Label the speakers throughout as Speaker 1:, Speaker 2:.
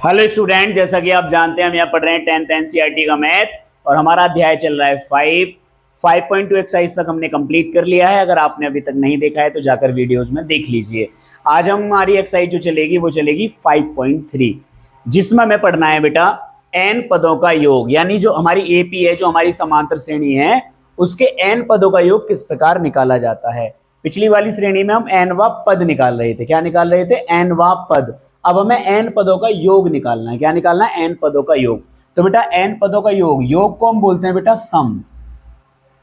Speaker 1: Hello student, जैसा कि आप जानते हैं हम यहाँ पढ़ रहे हैं 10th एनसीईआरटी का मैथ और हमारा अध्याय चल रहा है 5.2 एक्सरसाइज तक हमने कंप्लीट कर लिया है। अगर आपने अभी तक नहीं देखा है तो जाकर वीडियोस में देख लीजिए। आज हमारी एक्सरसाइज जो चलेगी वो चलेगी 5.3, जिसमें हमें पढ़ना है बेटा n पदों का योग, यानी जो हमारी एपी है, जो हमारी समांतर श्रेणी है, उसके n पदों का योग किस प्रकार निकाला जाता है। पिछली वाली श्रेणी में हम nवा पद निकाल रहे थे। क्या निकाल रहे थे? nवा पद। अब हमें n पदों का योग निकालना है। क्या निकालना है? n पदों का योग। तो बेटा n पदों का योग को हम बोलते हैं बेटा सम।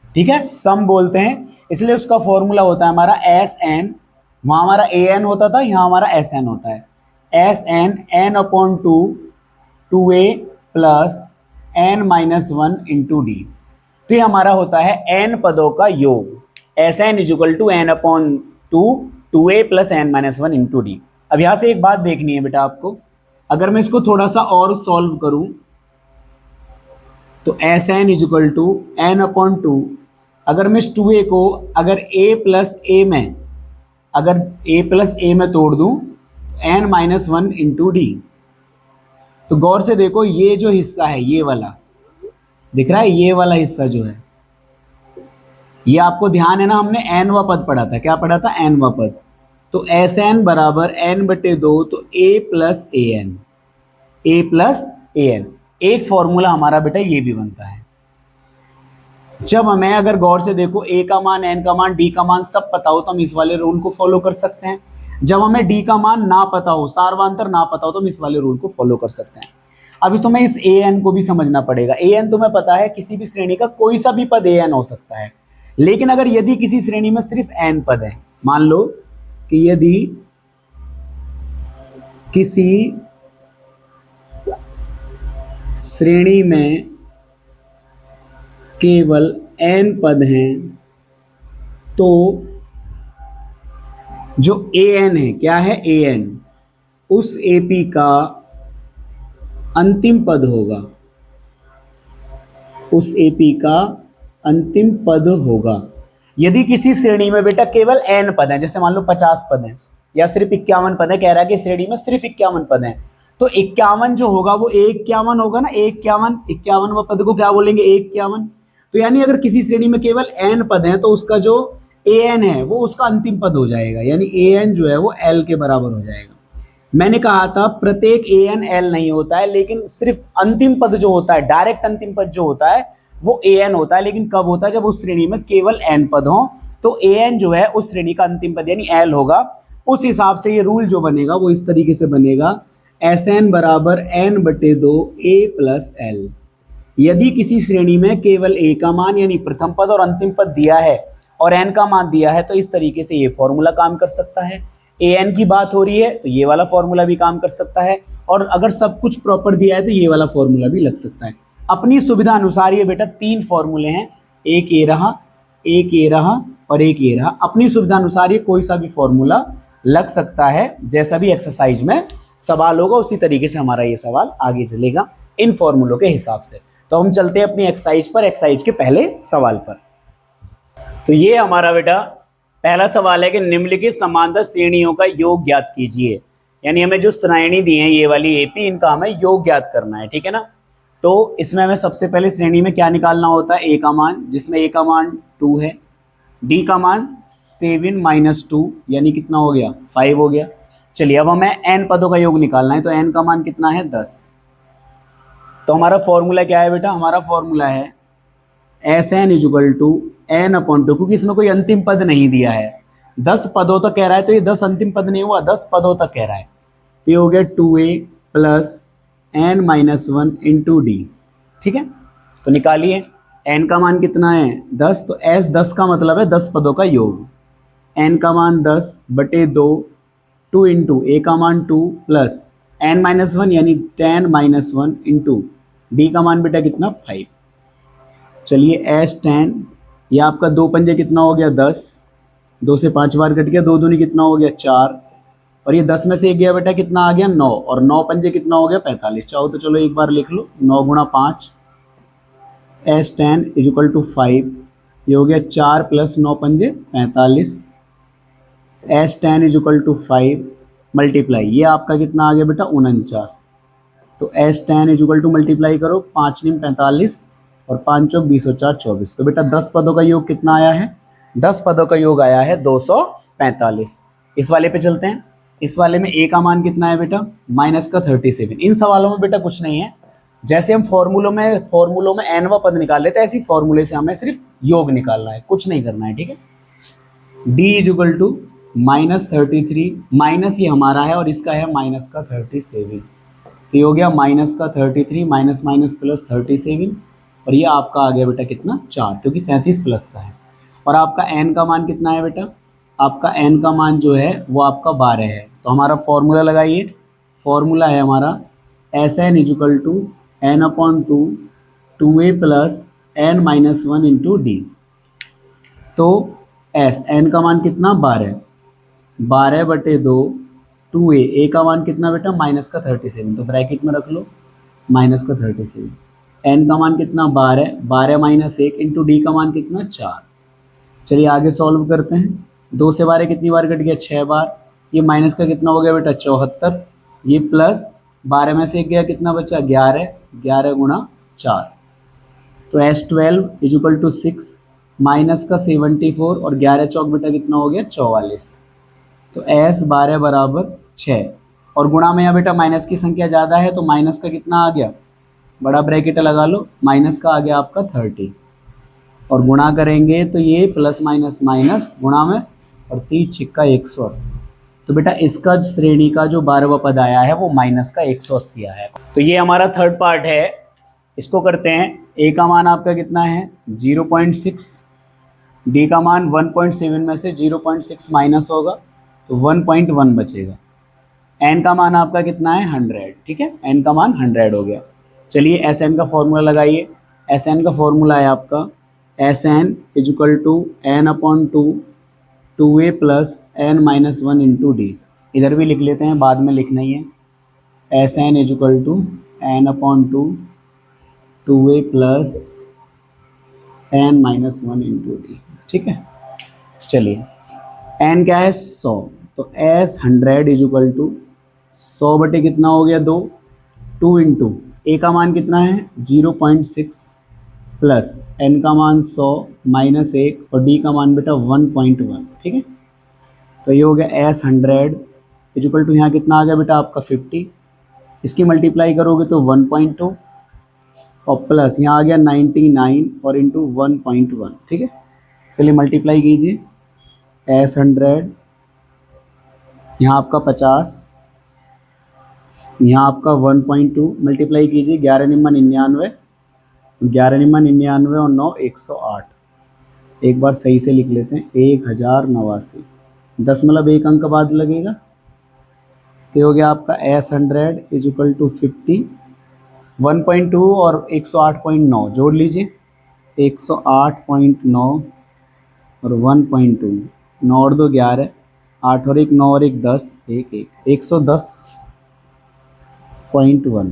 Speaker 1: ठीक है, सम बोलते हैं, इसलिए उसका फॉर्मूला होता है हमारा एस एन। वहां हमारा ए एन होता था, यहां हमारा एस एन होता है। S n n upon two a plus N minus one into D. तो ये हमारा होता है एन पदों का योग। S N is equal to N upon two a plus N minus one into d. अब यहां से एक बात देखनी है बेटा आपको, अगर मैं इसको थोड़ा सा और सॉल्व करूं तो S N is equal to N upon two, अगर मैं इस 2a को अगर a प्लस ए में, अगर a प्लस ए में तोड़ दूं n minus one into D. तो गौर से देखो, ये जो हिस्सा है, ये वाला दिख रहा है, ये वाला हिस्सा जो है, ये आपको ध्यान है ना, हमने n वा पद पढ़ा था। क्या पढ़ा था? n वा पद। तो एस एन बराबर n बटे दो, तो a plus A N, A plus A N. एक फॉर्मूला हमारा बेटा ये भी बनता है। जब हमें, अगर गौर से देखो, a का मान, n का मान, d का मान सब पता हो तो हम इस वाले रूल को फॉलो कर सकते हैं। जब हमें d का मान ना पता हो, सार्वधातुक ना पता हो, तो हम इस वाले रूल को फॉलो कर सकते हैं। अभी तुम्हें इस a n को भी समझना पड़ेगा। a n तुम्हें पता है किसी भी श्रेणी का कोई सा भी पद a n हो सकता है, लेकिन अगर यदि किसी श्रेणी में सिर्फ n पद है, मान लो कि यदि किसी श्रेणी में केवल n पद हैं, तो जो an है, क्या है? an उस AP का अंतिम पद होगा, उस AP का अंतिम पद होगा। यदि किसी श्रेणी में बेटा केवल n पद हैं, जैसे मान लो 50 पद हैं या सिर्फ 51 पद है, कह रहा है कि श्रेणी में सिर्फ 51 पद हैं, तो 51 जो होगा वो 51 होगा ना। 51 पद को क्या बोलेंगे? 51। तो यानी अगर किसी श्रेणी में केवल n पद हैं तो उसका जो an है वो उसका अंतिम पद हो जाएगा, यानी an जो है वो l के बराबर हो जाएगा। मैंने कहा था प्रत्येक an l नहीं होता है, लेकिन सिर्फ अंतिम पद जो होता है, डायरेक्ट अंतिम पद जो होता है वो an होता है। लेकिन कब होता है? जब उस श्रेणी में केवल n पद हो, तो an जो है उस श्रेणी का अंतिम पद यानी l होगा। उस हिसाब से ये रूल जो बनेगा वो इस तरीके से बनेगा, एस एन बराबर n बटे दो a प्लस l। यदि किसी श्रेणी में केवल a का मान यानी प्रथम पद और अंतिम पद दिया है और n का मान दिया है, तो इस तरीके से ये फॉर्मूला काम कर सकता है। an की बात हो रही है तो ये वाला फॉर्मूला भी काम कर सकता है, और अगर सब कुछ प्रॉपर दिया है तो ये वाला फॉर्मूला भी लग सकता है। अपनी सुविधा अनुसार ये बेटा 3 फॉर्मूले हैं, एक ये रहा, एक ये रहा और एक ये रहा। अपनी सुविधा अनुसार ये कोई सा भी फॉर्मूला लग सकता है। जैसा भी एक्सरसाइज में सवाल होगा उसी तरीके से हमारा ये सवाल आगे चलेगा इन फॉर्मूलों के हिसाब से। तो हम चलते हैं अपनी एक्सरसाइज पर, एक्सरसाइज के पहले सवाल पर। तो ये हमारा बेटा पहला सवाल है कि निम्नलिखित समांतर श्रेणियों का योग ज्ञात कीजिए। यानी हमें जो श्रेणी दी है ये वाली एपी, इनका हमें योग ज्ञात करना है। ठीक है ना। तो इसमें हमें सबसे पहले श्रेणी में क्या निकालना होता है? a का मान, जिसमें a का मान 2 है, d का मान 7 माइनस 2 यानी कितना हो गया? 5 हो गया। चलिए अब हमें n पदों का योग निकालना है, तो n का मान कितना है? 10। तो हमारा फॉर्मूला क्या है बेटा? हमारा फॉर्मूला है S N is equal to N upon two, क्योंकि इसमें कोई अंतिम पद नहीं दिया है। 10 पदों तक कह रहा है, तो ये 10 अंतिम पद नहीं हुआ, 10 पदों तक कह रहा है। तो ये हो गया 2a plus N minus one into D. ठीक है, तो निकालिए n का मान कितना है? 10। तो एस 10 का मतलब है 10 पदों का योग। n का मान 10 बटे 2, 2 इंटू ए का मान 2 प्लस n माइनस वन यानी 10 माइनस वन इंटू डी का मान बेटा कितना? 5। चलिए एस 10, ये आपका 2 पंजे कितना हो गया? 10। 2 से 5 बार कट गया, 2 दूनी कितना हो गया? 4। और ये 10 में से एक गया बेटा, कितना आ गया? 9। और 9 पंजे कितना हो गया? 45। चाहो तो चलो एक बार लिख लो, 9 गुणा 5 एस 10 इज इक्वल टू 5। ये हो गया 4 प्लस 9 पंजे 45। S 10 is equal to 5 multiply, ये आपका कितना आ गया बेटा? 49। तो एस 10 इजुकल टू मल्टीप्लाई करो, 5 निम 45 और 5 चौक 20 और 4 24। तो बेटा 10 पदों का योग कितना आया है? 10 पदों का योग आया है 245। इस वाले पे चलते हैं। इस वाले में ए का मान कितना है बेटा? माइनस का 37। इन सवालों में बेटा कुछ नहीं है, जैसे हम फॉर्मूलों में एनवा पद निकाल लेते हैं, ऐसी फॉर्मूले से हमें सिर्फ योग निकालना है, कुछ नहीं करना है, ठीक है। डी इजुकल टू -33, माइनस ये हमारा है और इसका है माइनस का 37। तो ये हो गया माइनस का 33 माइनस माइनस प्लस 37 और ये आपका आ गया बेटा कितना? 4, क्योंकि 37 प्लस का है। और आपका एन का मान कितना है बेटा? आपका एन का मान जो है वो आपका 12 है। तो हमारा फॉर्मूला लगाइए, फॉर्मूला है हमारा S N is equal to N upon 2 A plus N minus 1 into D. तो एस एन का मान कितना? 12 बटे 2 2 ए का मान कितना बेटा? माइनस का 37, तो ब्रैकेट में रख लो माइनस का 37। एन का मान कितना? 12 माइनस 1 इंटू डी का मान कितना? 4। चलिए आगे सॉल्व करते हैं। 2 से 12 कितनी बार कट गया? 6 बार। ये माइनस का कितना हो गया बेटा? 74। ये प्लस 12 में से 1 गया, कितना बचा? 11। 11 गुणा 4। तो एस 12 इजुकल टू 6 माइनस का 74 और 11 चौक बेटा कितना हो गया? 44। तो एस 12 बराबर 6 और गुणा में यहाँ बेटा माइनस की संख्या ज़्यादा है तो माइनस का कितना आ गया? बड़ा ब्रैकेट लगा लो, माइनस का आ गया आपका 30 और गुणा करेंगे तो ये प्लस माइनस माइनस गुणा में और 3 छिक्का 180। तो बेटा इसका श्रेणी का जो 12वां पद आया है वो माइनस का 180 आया है। तो ये हमारा थर्ड पार्ट है, इसको करते हैं। ए का मान आपका कितना है? 0.6। डी का मान 1.7 में से 0.6 माइनस होगा तो 1.1 बचेगा। एन का मान आपका कितना है? 100, ठीक है। एन का मान 100 हो गया। चलिए एस एन का फॉर्मूला लगाइए। एस एन का फॉर्मूला है आपका S N is equal to N upon 2 A plus N minus 1 into D. इधर भी लिख लेते हैं, बाद में लिखना ही है। S N is equal to N upon 2 A plus N minus 1 into D, ठीक है। चलिए एन क्या है? 100, तो एस 100 इजुकल टू 100 बटे कितना हो गया? 2 इंटू ए का मान कितना है? 0.6 प्लस एन का मान 100 माइनस 1 और डी का मान बेटा 1.1, ठीक है। तो ये हो गया एस 100 इजुकल टू यहाँ कितना आ गया बेटा आपका 50। इसकी मल्टीप्लाई करोगे तो 1.2 और प्लस यहाँ आ गया 99 और इंटू 1.1, ठीक है। चलिए मल्टीप्लाई कीजिए। एस 100 यहाँ आपका 50, यहाँ आपका 1.2 मल्टीप्लाई कीजिए। 11 निम्मा 99, 11 निम्मा 99 और 9 108। एक बार सही से लिख लेते हैं, 1089। दशमलव एक अंक बाद लगेगा तो हो गया आपका एस 100 इजुकल टू 50। 1.2 और 108.9 जोड़ लीजिए, 108.9 और 1.2, 9 और 2 11, 8 और 1 9 और 1 10, 110.1।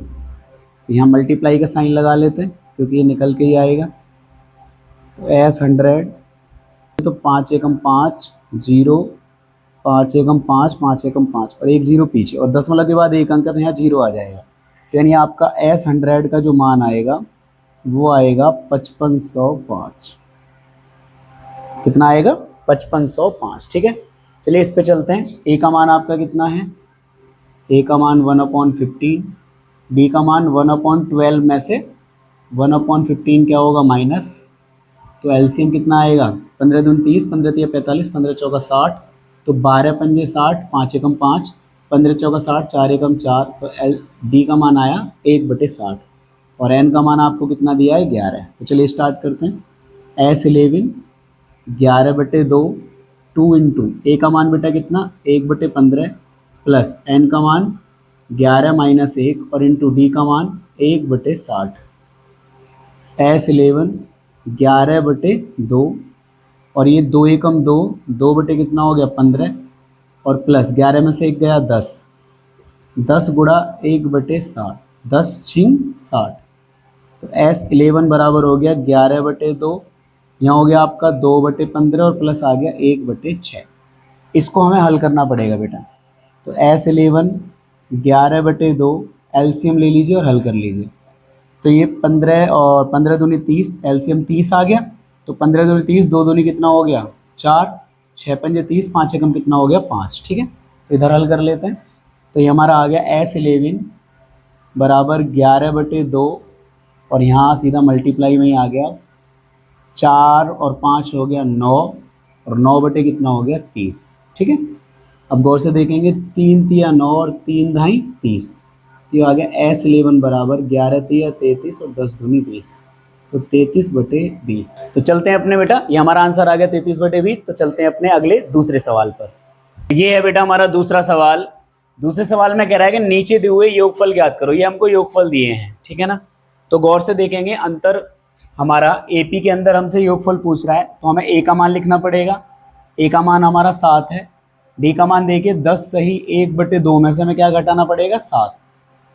Speaker 1: तो यहाँ मल्टीप्लाई का साइन लगा लेते हैं क्योंकि ये निकल के ही आएगा। तो एस 100 तो 5 एकम 5 0, 5 एकम 5, 5 एकम 5 और 1 0 पीछे और दशमलव के बाद एक अंक तो यहाँ 0 आ जाएगा। तो यानी आपका एस 100 का जो मान आएगा वो आएगा 5505। कितना आएगा? 5505, ठीक है। चलिए इस पे चलते हैं। ए का मान आपका कितना है? ए का मान 1/15, बी का मान 1/12 में से 1/15 क्या होगा? माइनस। तो एलसीएम कितना आएगा? 15 दूनी 30, 15 तिया 45, 15 चौका 60, तो 12 पंजे 60, 5 एकम 5, 15 चौका 60, 4 एकम 4। तो डी का मान आया 1/60 और एन का मान आपको कितना दिया है? 11। तो चलिए स्टार्ट करते हैं। एस 11 11/2 2 इंटू ए का मान बेटा कितना? 1/15 प्लस एन का मान 11 माइनस 1 और इंटू डी का मान 1/60। एस 11 11/2 और ये 2 एकम 2, 2 बटे कितना हो गया? 15 और प्लस 11 में से 1 गया 10, 10 गुणा 1/60, 10 छिंग 60। तो एस 11 बराबर हो गया 11/2, यहाँ हो गया आपका 2/15 और प्लस आ गया 1/6। इसको हमें हल करना पड़ेगा बेटा। तो एस 11 11/2 एलसीएम ले लीजिए और हल कर लीजिए। तो ये 15 और 15 दूनी 30, एलसीएम 30 आ गया। तो 15 दूनी 30, 2 दूनी कितना हो गया 4, 6 पंजे 30, 5 एकम कितना हो गया 5। ठीक है, तो इधर हल कर लेते हैं। तो ये हमारा आ गया S11 बराबर 11/2 और यहाँ सीधा मल्टीप्लाई में ही आ गया 4 और 5 हो गया 9 और 9 बटे कितना हो गया 30। ठीक है, अब गौर से देखेंगे 3 तिया 9 और 3 धाई 30। ये आ गया S11 बराबर 11 तिया 33 और 10 दूनी 20, तो 33/20। तो चलते हैं अपने बेटा, ये हमारा आंसर आ गया 33/20। तो चलते हैं अपने अगले दूसरे सवाल पर। ये है बेटा हमारा दूसरा सवाल। दूसरे सवाल में कह रहा है कि नीचे दिए हुए योगफल ज्ञात करो। ये हमको योगफल दिए हैं, ठीक है ना। तो गौर से देखेंगे अंतर हमारा एपी के अंदर हमसे योगफल पूछ रहा है, तो हमें ए का मान लिखना पड़ेगा। ए का मान हमारा 7 है। डी का मान देखिए 10 सही 1/2 में से हमें क्या घटाना पड़ेगा 7।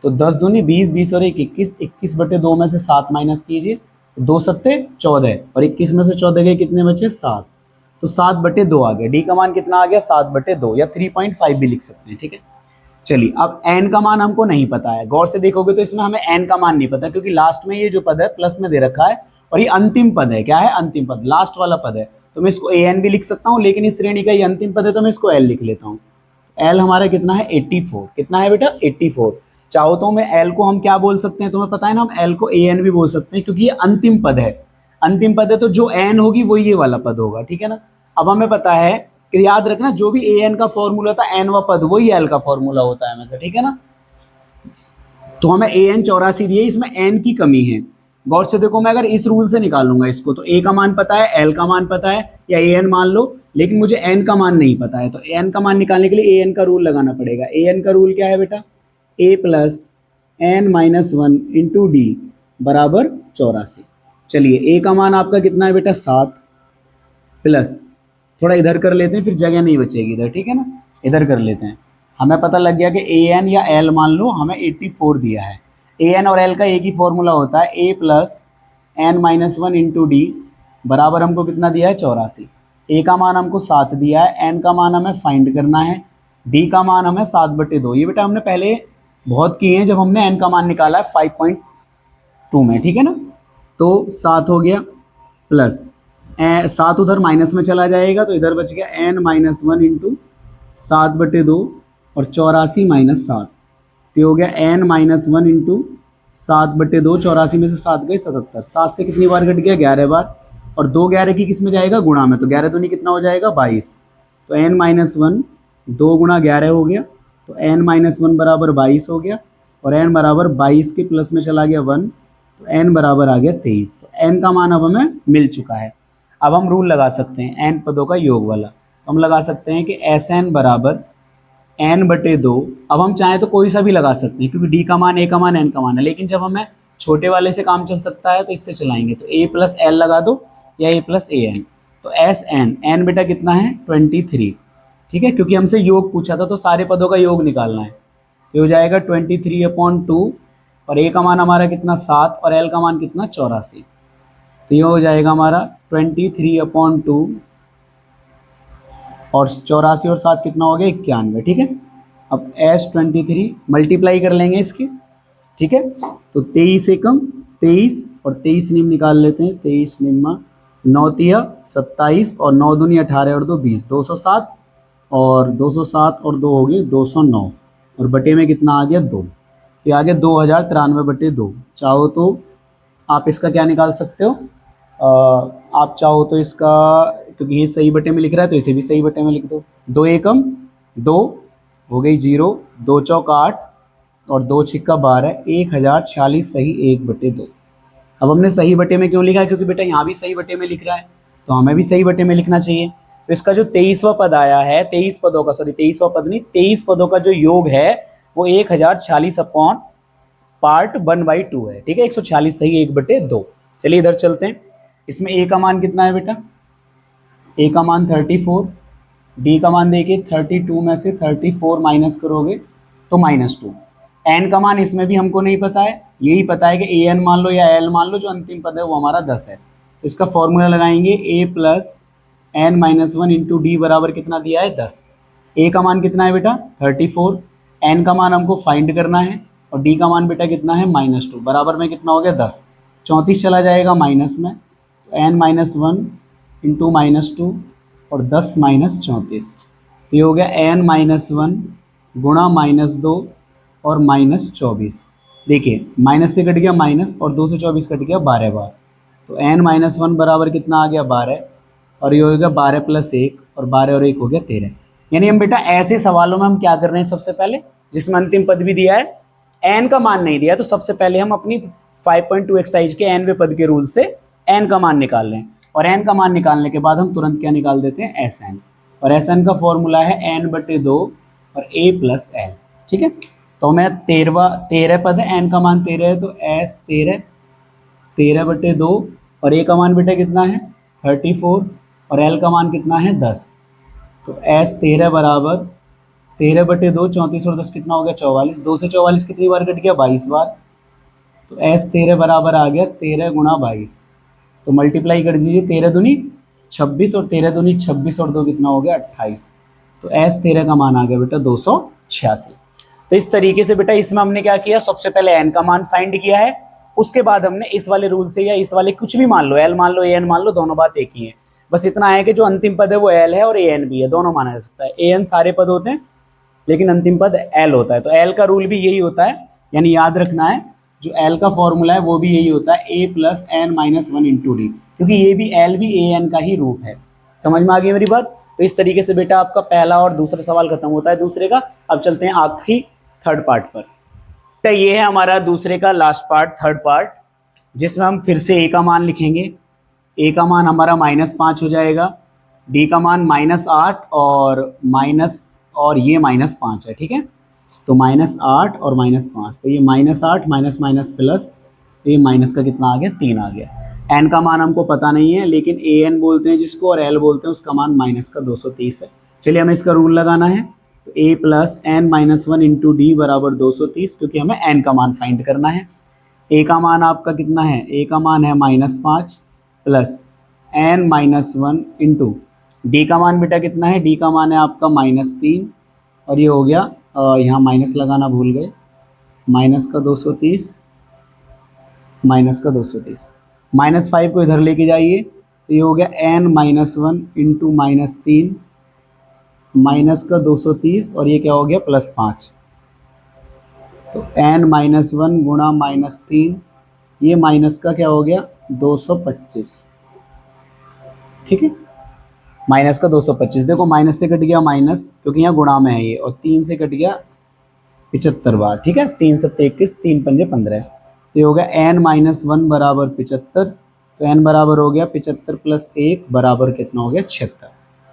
Speaker 1: तो 10 दूनी 20, 20 और 1 21, 21/2 में से 7 माइनस कीजिए, 2 सत्ते 14 और 21 में से 14 गए कितने बचे 7। तो 7/2 आ गया। डी का मान कितना आ गया 7/2 या 3.5 भी लिख सकते हैं। ठीक है, चलिए अब एन का मान हमको नहीं पता है। गौर से देखोगे तो इसमें हमें एन का मान नहीं पता, क्योंकि लास्ट में ये जो पद है प्लस में दे रखा है और ये अंतिम पद है। क्या है, अंतिम पद, लास्ट वाला पद है। तो मैं इसको एन भी लिख सकता हूँ, लेकिन इस श्रेणी का ये अंतिम पद है तो मैं इसको एल लिख लेता हूँ। एल हमारा कितना है 84। कितना है बेटा 84। चाहो तो मैं एल को हम क्या बोल सकते हैं, तुम्हें पता है ना, हम एल को ए एन भी बोल सकते हैं, क्योंकि ये अंतिम पद है। अंतिम पद है तो जो एन होगी वो ये वाला पद होगा। ठीक है ना। अब हमें पता है कि याद रखना जो भी ए एन का फॉर्मूला था एन व पद वही एल का फॉर्मूला होता है हमेशा। ठीक है ना। तो हमें ए एन 84 दिए, इसमें एन की कमी है। गौर से देखो, मैं अगर इस रूल से निकालूंगा इसको, तो ए का मान पता है, एल का मान पता है या ए एन मान लो, लेकिन मुझे एन का मान नहीं पता है। तो एन का मान निकालने के लिए ए एन का रूल लगाना पड़ेगा। ए एन का रूल क्या है बेटा, a plus N minus 1 into d बराबर 84। चलिए ए का मान आपका कितना है बेटा 7, प्लस थोड़ा इधर कर लेते हैं, फिर जगह नहीं बचेगी इधर। ठीक है ना, इधर कर लेते हैं। हमें पता लग गया कि ए एन या एल मान लो हमें 84 दिया है। ए एन और एल का एक ही फॉर्मूला होता है, a plus N minus 1 into d बराबर हमको कितना दिया है 84। ए का मान हमको 7 दिया है, एन का मान हमें फाइंड करना है, डी का मान हमें 7/2। ये बेटा हमने पहले बहुत किए हैं जब हमने एन का मान निकाला है 5.2 में। ठीक है ना। तो 7 हो गया, प्लस 7 उधर माइनस में चला जाएगा, तो इधर बच गया एन माइनस 1 इंटू 7/2 और 84 माइनस 7। तो हो गया एन माइनस 1 इंटू 7/2। 84 में से 7 गए 77। 7 से कितनी बार घट गया 11 बार, और 2 11 की किस में जाएगा गुणा में, तो 11 दूनी कितना हो जाएगा 22। तो एन माइनस 1 2 गुणा 11 हो गया, तो एन माइनस 1 बराबर 22 हो गया, और एन बराबर 22 के प्लस में चला गया 1, तो एन बराबर आ गया 23। तो एन का मान अब हमें मिल चुका है। अब हम रूल लगा सकते हैं एन पदों का योग वाला। तो हम लगा सकते हैं कि एस एन बराबर n/2। अब हम चाहें तो कोई सा भी लगा सकते हैं, क्योंकि डी का मान ए का मान एन का मान है, लेकिन जब हमें छोटे वाले से काम चल सकता है तो इससे चलाएंगे। तो ए प्लस एल लगा दो या ए प्लस ए एन। तो एस एन, एन बेटा कितना है 23। ठीक है, क्योंकि हमसे योग पूछा था तो सारे पदों का योग निकालना है। तो हो जाएगा 23/2, और ए का मान हमारा कितना 7 और एल का मान कितना 84। तो ये हो जाएगा हमारा 23/2 और 84 और 7 कितना हो गया 91। ठीक है, अब S23 मल्टीप्लाई कर लेंगे इसके। ठीक है, तो 23 एकम 23 और 23 निम निकाल लेते हैं। 23 निम्मा 9 तिया 27 और 9 दूनी 18 और 2 20, 207 और 207 और 2 हो गए 209, और बटे में कितना आ गया 2। तो आ गया 2093/2। चाहो तो आप इसका क्या निकाल सकते हो, आप चाहो तो इसका, क्योंकि ये सही बटे में लिख रहा है तो इसे भी सही बटे में लिख दो। 2 एकम 2 हो गई 0, 2 चौक 8 और 2 छिक्का 12, 1046 सही 1/2। अब हमने सही बटे में क्यों लिखा है, क्योंकि बेटा यहाँ भी सही बटे में लिख रहा है तो हमें भी सही बटे में लिखना चाहिए। तो इसका जो 23वां पद आया है, 23 पदों का, सॉरी 23वां पद नहीं, 23 पदों का जो योग है वो 1046 अपॉन पार्ट 1/2 है। ठीक है, 146 सही 1/2। चलिए इधर चलते हैं। इसमें ए का मान कितना है बेटा, ए का मान 34, डी का मान देखिए 32 में से 34 माइनस करोगे तो -2। एन का मान इसमें भी हमको नहीं पता है, यही पता है कि ए एन मान लो या एल मान लो, जो अंतिम पद है वो हमारा 10 है। तो इसका फॉर्मूला लगाएंगे a plus N minus 1 into d बराबर कितना दिया है 10। ए का मान कितना है बेटा 34, एन का मान हमको फाइंड करना है, और डी का मान बेटा कितना है -2, बराबर में कितना हो गया 10। 34 चला जाएगा माइनस में, तो n -1 इंटू -2 और 10 - 34, तो ये हो गया n -1 गुणा -2 और -24। देखिए माइनस से कट गया माइनस और 2 से 24 कट गया 12 बार, तो n -1 बराबर कितना आ गया 12, और ये हो गया 12 + 1 और 12 और 1 हो गया 13। यानी हम बेटा ऐसे सवालों में हम क्या कर रहे हैं, सबसे पहले जिसमें अंतिम पद भी दिया है, n का मान नहीं दिया, तो सबसे पहले हम अपनी 5.2 एक्सरसाइज के nवें पद के रूल से n का मान निकाल लें, और n का मान निकालने के बाद हम तुरंत क्या निकाल देते हैं Sn, और Sn का फॉर्मूला है n/2 और a + l। ठीक है, तो मैं 13 पद है, n का मान 13 है, तो S 13/2 और a का मान बेटा कितना है 34 और l का मान कितना है 10, तो S 13 बराबर 13/2, 34 और 10 कितना हो गया 44, 2 से 44 कितनी बार कट गया 22 बार, तो S 13 बराबर आ गया 13 × 22, तो मल्टीप्लाई कर दीजिए, 13 दूनी 26 और 13 दूनी 26 और 2 कितना हो गया 28, तो S 13 का मान आ गया बेटा 286। तो इस तरीके से बेटा इसमें हमने क्या किया, सबसे पहले n का मान फाइंड किया है, उसके बाद हमने इस वाले रूल से या इस वाले कुछ भी मान लो, l मान लो an मान लो, दोनों बात एक ही है, बस इतना है कि जो अंतिम पद है वो l है और an भी है, दोनों माना जा सकता है। an सारे पद होते हैं लेकिन अंतिम पद l होता है, तो l का रूल भी यही होता है, यानी याद रखना है जो l का फॉर्मूला है वो भी यही होता है, a + n - 1 × d, क्योंकि ये भी l भी an का ही रूप है। समझ में आ गई मेरी बात? तो इस तरीके से बेटा आपका पहला और दूसरा सवाल खत्म होता है दूसरे का। अब चलते हैं आखिरी थर्ड पार्ट पर। बेटा ये है हमारा दूसरे का लास्ट पार्ट, थर्ड पार्ट, जिसमें हम फिर से a का मान लिखेंगे। a का मान हमारा -5 हो जाएगा, d का मान -8 और ये -5 है। ठीक है, तो -8 और -5, तो ये -8 माइनस माइनस प्लस, तो ये माइनस का कितना आ गया 3 आ गया। n का मान हमको पता नहीं है, लेकिन an बोलते हैं जिसको और l बोलते हैं, उसका मान -230 है। चलिए हमें इसका रूल लगाना है, तो a + n - 1 × d बराबर 230, क्योंकि हमें n का मान फाइंड करना है। a का मान आपका कितना है, a का मान है -5 प्लस n - 1 × d का मान बेटा कितना है, d का मान है आपका -3, और ये हो गया यहाँ माइनस लगाना भूल गए, -230 -5 को इधर लेके जाइए, तो ये हो गया n - 1 × -3 -230, और ये क्या हो गया +5, तो n - 1 गुणा -3, ये माइनस का क्या हो गया 225। ठीक है, माइनस का 225, देखो माइनस से कट गया माइनस, क्योंकि यहाँ गुणा में है ये, और 3 से कट गया 75 बार। ठीक है, 3 × 7 = 21, 3 × 5 = 15, तो ये हो गया n - 1 बराबर 75, तो n बराबर हो गया 75 + 1 बराबर कितना हो गया 76,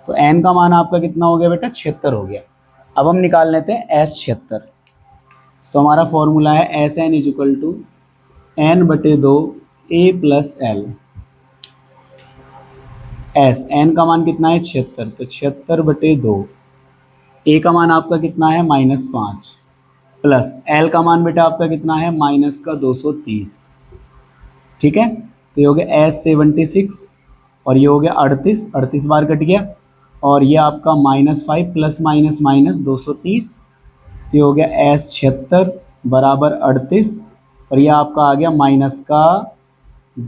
Speaker 1: तो n का मान आपका कितना हो गया बेटा 76 हो गया। अब हम निकाल लेते हैं S 76, तो हमारा फॉर्मूला है Sn = n/2 a + l। n का मान कितना है 76, तो 76/2, a का मान आपका कितना है -5 प्लस l का मान बेटा आपका कितना है -230। ठीक है, तो ये हो गया S 76, और ये हो गया 38 बार कट गया, और ये आपका -5 प्लस माइनस माइनस 230, तो ये हो गया S 76 बराबर 38, और ये आपका आ गया माइनस का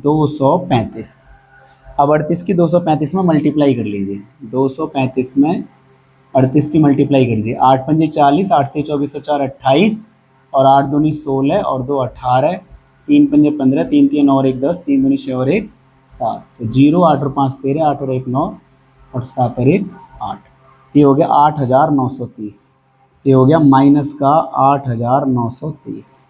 Speaker 1: 235। अब 38 की 235 में मल्टीप्लाई कर लीजिए, 235 में 38 की मल्टीप्लाई कर दीजिए, 8 × 5 = 40, 8 × 3 = 24 और 4 = 28, और 8 दूनी 16 और 2 18, 3 × 5 = 15, 3 × 3 = 9 और 1 10, 3 दूनी 6 और 1 7, तो 0, 8 और 5 13, 8 और 1 9 और 7 और 1 8, ये हो गया 8930, ये हो गया माइनस का 8930।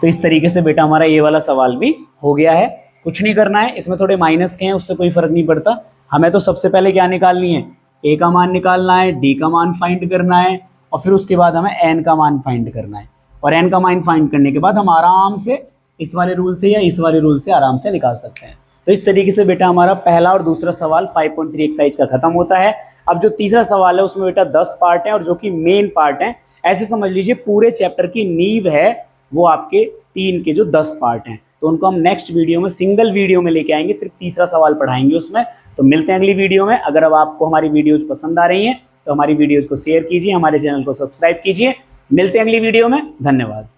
Speaker 1: तो इस तरीके से बेटा हमारा ये वाला सवाल भी हो गया है। कुछ नहीं करना है, इसमें थोड़े माइनस के हैं, उससे कोई फर्क नहीं पड़ता। हमें तो सबसे पहले क्या निकालनी है, a का मान निकालना है, d का मान फाइंड करना है, और फिर उसके बाद हमें n का मान फाइंड करना है, और n का मान फाइंड करने के बाद हम आराम से इस वाले रूल से या इस वाले रूल से आराम से निकाल सकते हैं। तो इस तरीके से बेटा हमारा पहला और दूसरा सवाल 5.3 एक्सरसाइज का खत्म होता है। अब जो तीसरा सवाल है उसमें बेटा 10 पार्ट है, और जो कि मेन पार्ट है, ऐसे समझ लीजिए पूरे चैप्टर की नींव है वो आपके 3 के जो 10 पार्ट हैं, तो उनको हम नेक्स्ट वीडियो में सिंगल वीडियो में लेके आएंगे, सिर्फ तीसरा सवाल पढ़ाएंगे उसमें। तो मिलते हैं अगली वीडियो में। अगर अब आपको हमारी वीडियोज पसंद आ रही हैं तो हमारी वीडियोज को शेयर कीजिए, हमारे चैनल को सब्सक्राइब कीजिए, मिलते हैं अगली वीडियो में, धन्यवाद।